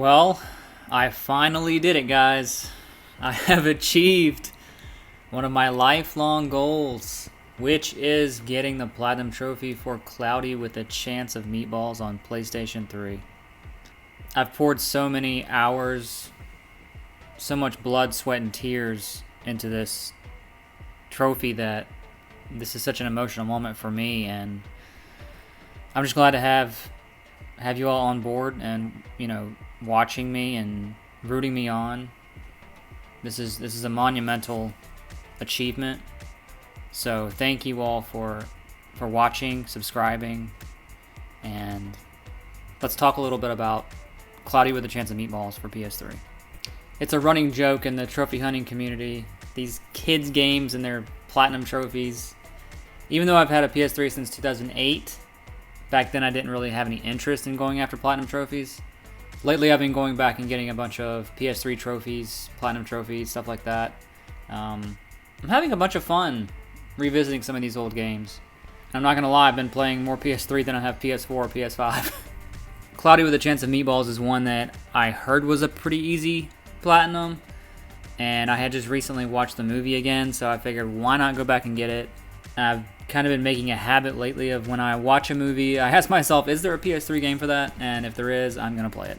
Well, I finally did it, guys. I have achieved one of my lifelong goals, which is getting the Platinum Trophy for Cloudy with a Chance of Meatballs on PlayStation 3. I've poured so many hours, so much blood, sweat, and tears into this trophy that this is such an emotional moment for me, and I'm just glad to have you all on board and, watching me and rooting me on. This is a monumental achievement. So thank you all for watching, subscribing, and let's talk a little bit about Cloudy with a Chance of Meatballs for PS3. It's a running joke in the trophy hunting community. These kids' games and their platinum trophies. Even though I've had a PS3 since 2008, back then I didn't really have any interest in going after platinum trophies. Lately I've been going back and getting a bunch of PS3 trophies, platinum trophies, stuff like that. I'm having a bunch of fun revisiting some of these old games. And I'm not going to lie, I've been playing more PS3 than I have PS4 or PS5. Cloudy with a Chance of Meatballs is one that I heard was a pretty easy platinum, and I had just recently watched the movie again, so I figured why not go back and get it. I've kind of been making a habit lately of when I watch a movie, I ask myself, is there a PS3 game for that? And if there is, I'm going to play it.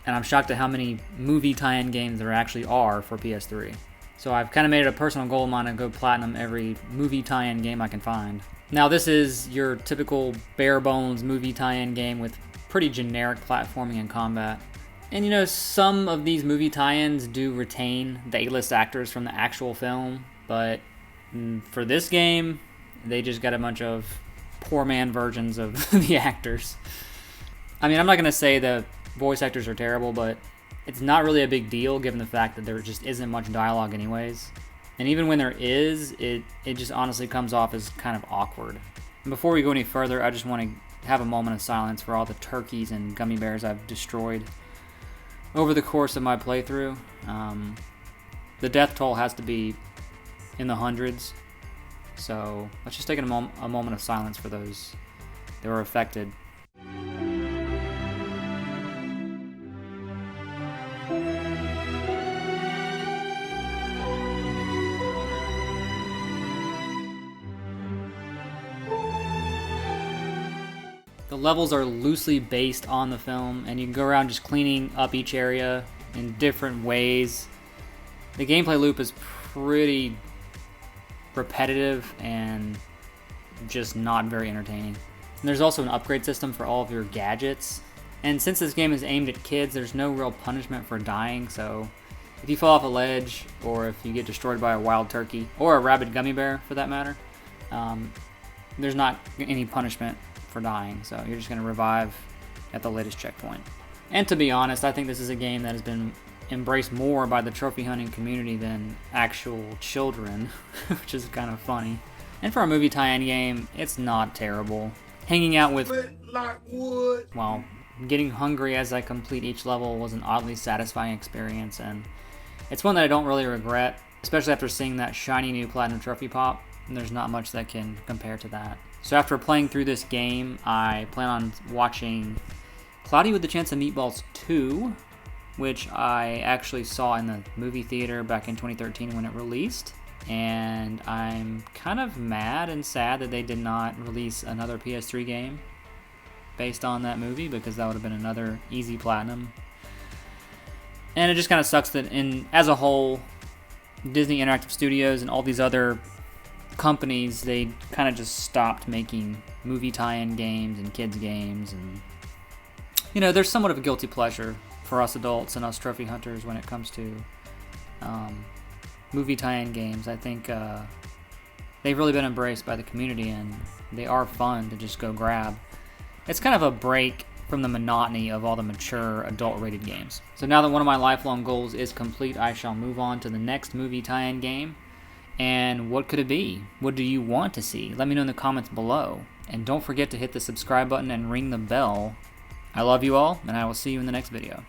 And I'm shocked at how many movie tie-in games there actually are for PS3. So I've kind of made it a personal goal of mine to go platinum every movie tie-in game I can find. Now this is your typical bare bones movie tie-in game with pretty generic platforming and combat. And some of these movie tie-ins do retain the A-list actors from the actual film, but for this game, they just got a bunch of poor man versions of the actors. I mean, I'm not going to say the voice actors are terrible, but it's not really a big deal given the fact that there just isn't much dialogue anyways. And even when there is, it just honestly comes off as kind of awkward. And before we go any further, I just want to have a moment of silence for all the turkeys and gummy bears I've destroyed over the course of my playthrough. The death toll has to be in the hundreds. So let's just take a moment of silence for those that were affected. The levels are loosely based on the film, and you can go around just cleaning up each area in different ways. The gameplay loop is pretty repetitive and just not very entertaining. And there's also an upgrade system for all of your gadgets. And since this game is aimed at kids, there's no real punishment for dying, so if you fall off a ledge, or if you get destroyed by a wild turkey, or a rabid gummy bear for that matter, there's not any punishment for dying, so you're just going to revive at the latest checkpoint. And to be honest, I think this is a game that has been embraced more by the trophy hunting community than actual children, which is kind of funny. And for a movie tie-in game, it's not terrible. Hanging out with, well, getting hungry as I complete each level was an oddly satisfying experience, and it's one that I don't really regret, especially after seeing that shiny new platinum trophy pop. And there's not much that can compare to that. So after playing through this game, I plan on watching Cloudy with a Chance of Meatballs 2, which I actually saw in the movie theater back in 2013 when it released. And I'm kind of mad and sad that they did not release another PS3 game based on that movie, because that would have been another easy platinum. And it just kind of sucks that as a whole, Disney Interactive Studios and all these other companies, they kind of just stopped making movie tie-in games and kids games, and there's somewhat of a guilty pleasure for us adults and us trophy hunters when it comes to movie tie-in games. I think they've really been embraced by the community, and they are fun to just go grab. It's kind of a break from the monotony of all the mature adult-rated games. So now that one of my lifelong goals is complete, I shall move on to the next movie tie-in game. And what could it be? What do you want to see? Let me know in the comments below. And don't forget to hit the subscribe button and ring the bell. I love you all, and I will see you in the next video.